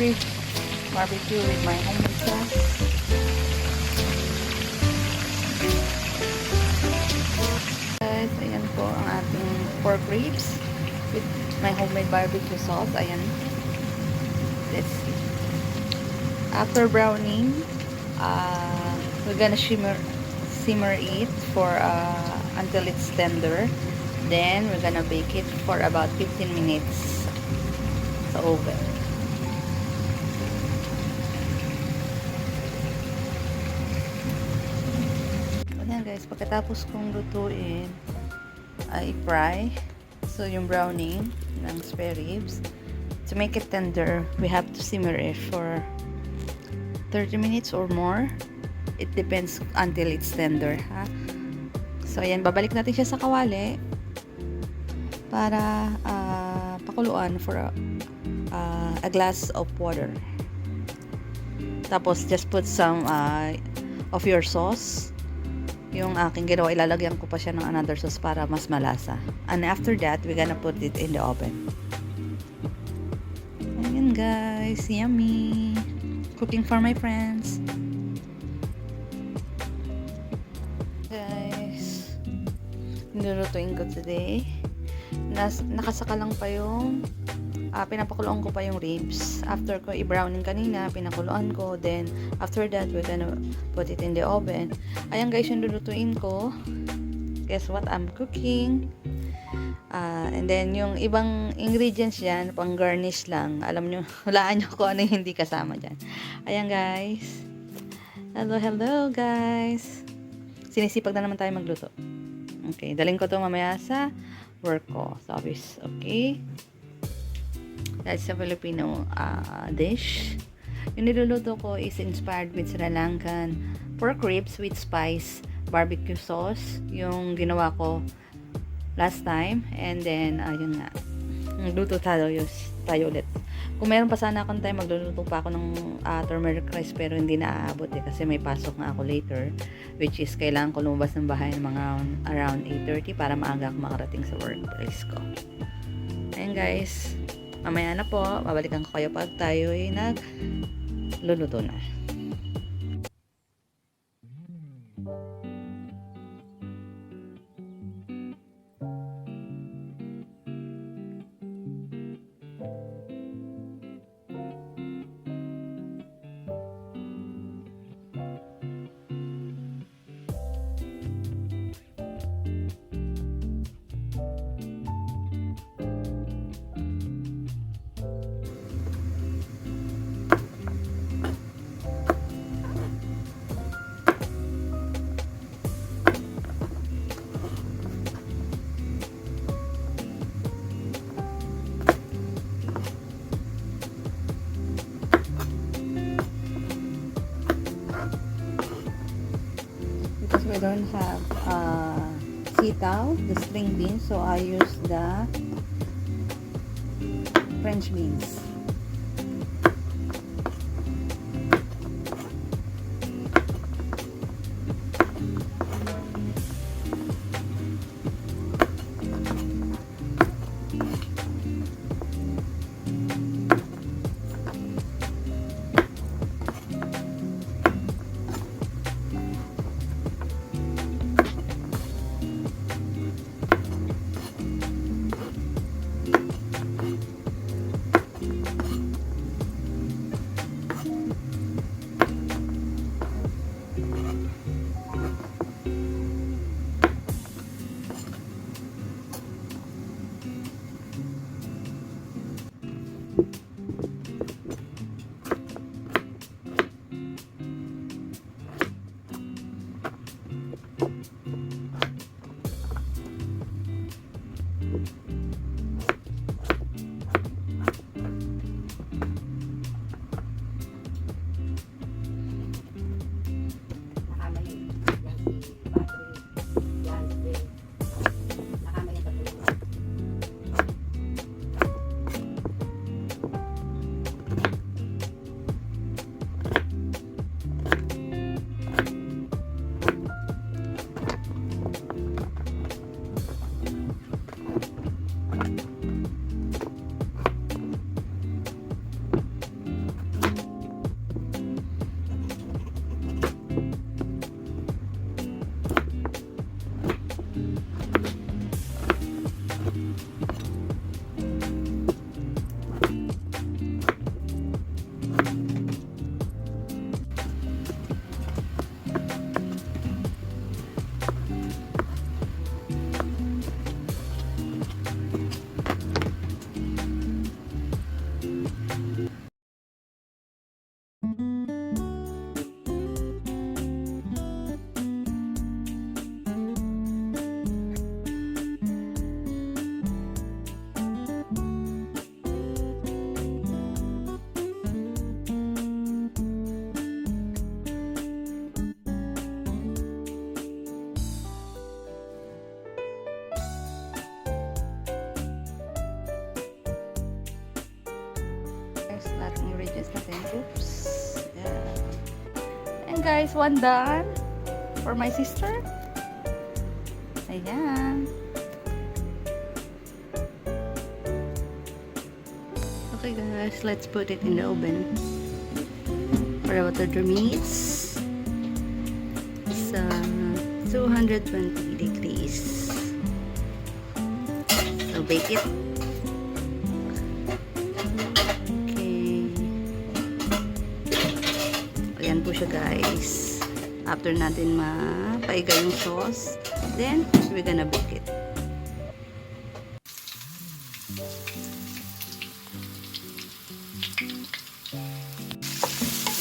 beef barbecue with my homemade sauce. Guys, ayan po ang ating pork ribs with my homemade barbecue sauce. Ayan. Let's see. After browning, we're gonna simmer it for until it's tender. Then we're gonna bake it for about 15 minutes sa oven. Ayan guys, pagkatapos kong lutuin, i-fry. So yung browning ng spare ribs, to make it tender, we have to simmer it for 30 minutes or more. It depends until it's tender, ha? So ayan, babalik natin siya sa kawali para pakuluan for a glass of water. Tapos just put some of your sauce. Yung aking ginawa, ilalagyan ko pa siya ng another sauce para mas malasa. And after that, we're gonna put it in the oven. Ayan guys, yummy! Cooking for my friends. Guys, nilulutuin ko today. Nakasaka lang pa yung pinapakuluan ko pa yung ribs. After ko i-browning kanina, pinakuluan ko. Then, after that, we're gonna put it in the oven. Ayan guys, yung lulutuin ko. Guess what? I'm cooking. And then, yung ibang ingredients dyan, pang garnish lang. Alam nyo, hulaan nyo kung ano yung hindi kasama dyan. Ayan guys. Hello, hello guys. Sinisipag na naman tayo magluto. Okay, daling ko to mamaya sa work ko sa office. Okay. That's a Filipino dish. Yung niluluto ko is inspired with Sri Lankan pork ribs with spice barbecue sauce. Yung ginawa ko last time. And then, ayun nga. Magluto tayo ulit. Kung meron pa sana akong time, magluluto pa ako ng turmeric rice pero hindi na aabot kasi may pasok na ako later, which is kailangan ko lumabas ng bahay ng mga around 8:30 para maaga ako makarating sa workplace ko. Ayan guys, mamaya na po, babalikan ko kayo pag tayo ay nagluluto na. We don't have sitaw, the string beans, so I use the French beans. guys, one done for my sister. Ayan. Okay guys, let's put it in the oven for about 30 minutes. Sa 220 degrees. So bake it. Okay. Ayan po siya guys. After natin mapaiga yung sauce, then we're gonna bake it.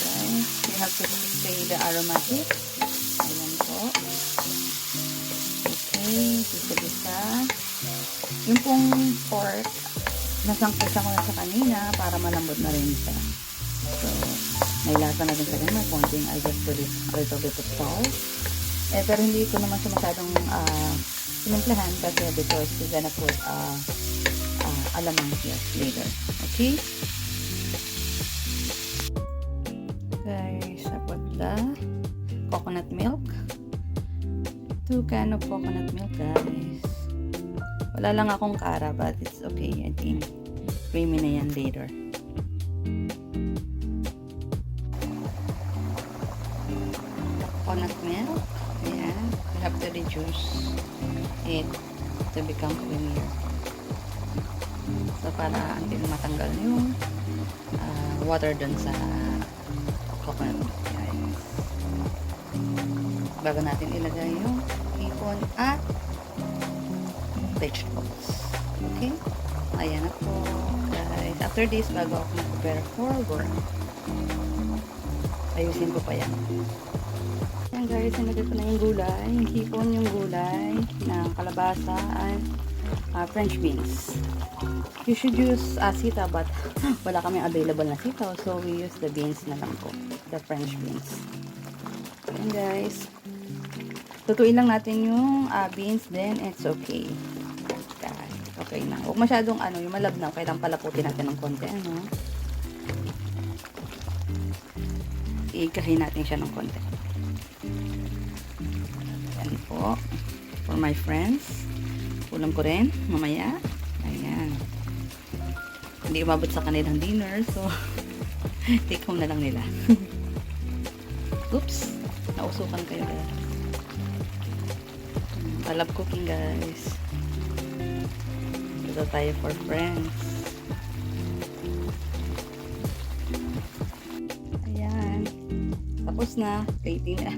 Guys, we have to spray the aromatic. Ayan po. Okay, bisa-bisa. Yung pong pork, nasangkot ko na sa kanina para malambot na rin siya. So, may lasa na din sa ganyan. May konting, I just put it a little bit of salt. Pero hindi ko naman siya masyadong sinumplahan kasi because we're gonna put alamang here later. Okay? Guys, I put the coconut milk. 2 can of coconut milk, guys. Wala lang akong kara, but it's okay. I think creamy na yan later. Coconut milk. Ayan. We have to reduce it to become creamier. So, para until matanggal yung water dun sa coconut milk, guys. Bago natin ilagay yung hipon at vegetables. Okay? Ayan na po, guys. After this, bago ako mag-prepare for work, ayusin ko pa yan. Ayan guys, sinagay ko na yung gulay. Yung hipon, yung gulay ng kalabasa and French beans. You should use sitaw, but wala kami available na sitaw, so we use the beans na lang po. The French beans. Ayan guys. Tutuin lang natin yung beans, then it's okay. Okay na. Huwag masyadong yung malabnaw. Kailangan palaputin natin ng konti. Iikahin natin siya ng konti. Ayan po. For my friends. Ulam ko rin. Mamaya. Ayan. Hindi umabot sa kanilang dinner. So, take home na lang nila. Oops. Nausukan kayo guys. I love cooking guys. Ito tayo for friends. Ayan. Tapos na. Plating na.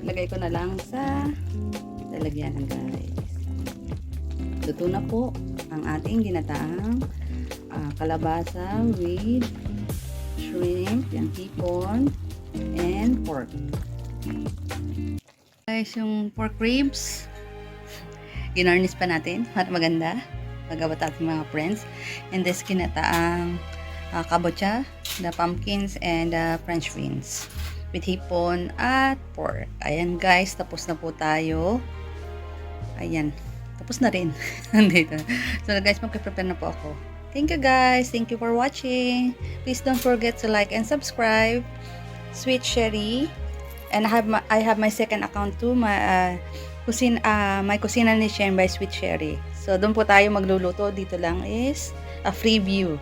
Lagay ko na lang sa lalagyanan guys. Luto na po ang ating ginataang kalabasa with shrimp, yung hipon, and pork. Guys, yung pork ribs, ginarnish pa natin para maganda. Pagawat ating mga friends. And this ginataang kabocha, the pumpkins, and French beans with hipon at pork. Ayan guys, tapos na po tayo. Ayan, tapos na rin. So guys, mag-prepare na po ako. Thank you guys. Thank you for watching. Please don't forget to like and subscribe. Sweet Sherry. And I have my second account too. My kusina ni Shen by Sweet Sherry. So, doon po tayo magluluto. Dito lang is a free view.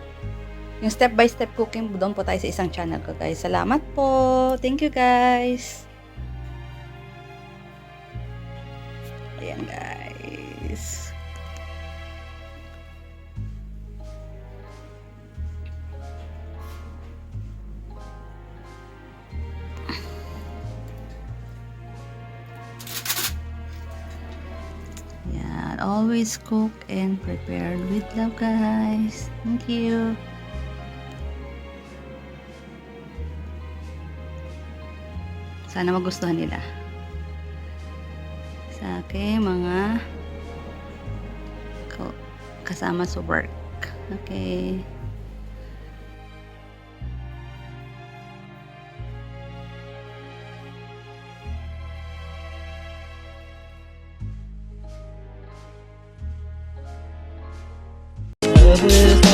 Yung step-by-step cooking, doon po tayo sa isang channel ko, guys. Salamat po. Thank you, guys. Ayan, guys. Always cook and prepared with love guys. Thank you. Sana magustuhan nila sa aking mga kasama sa work. Okay. Love is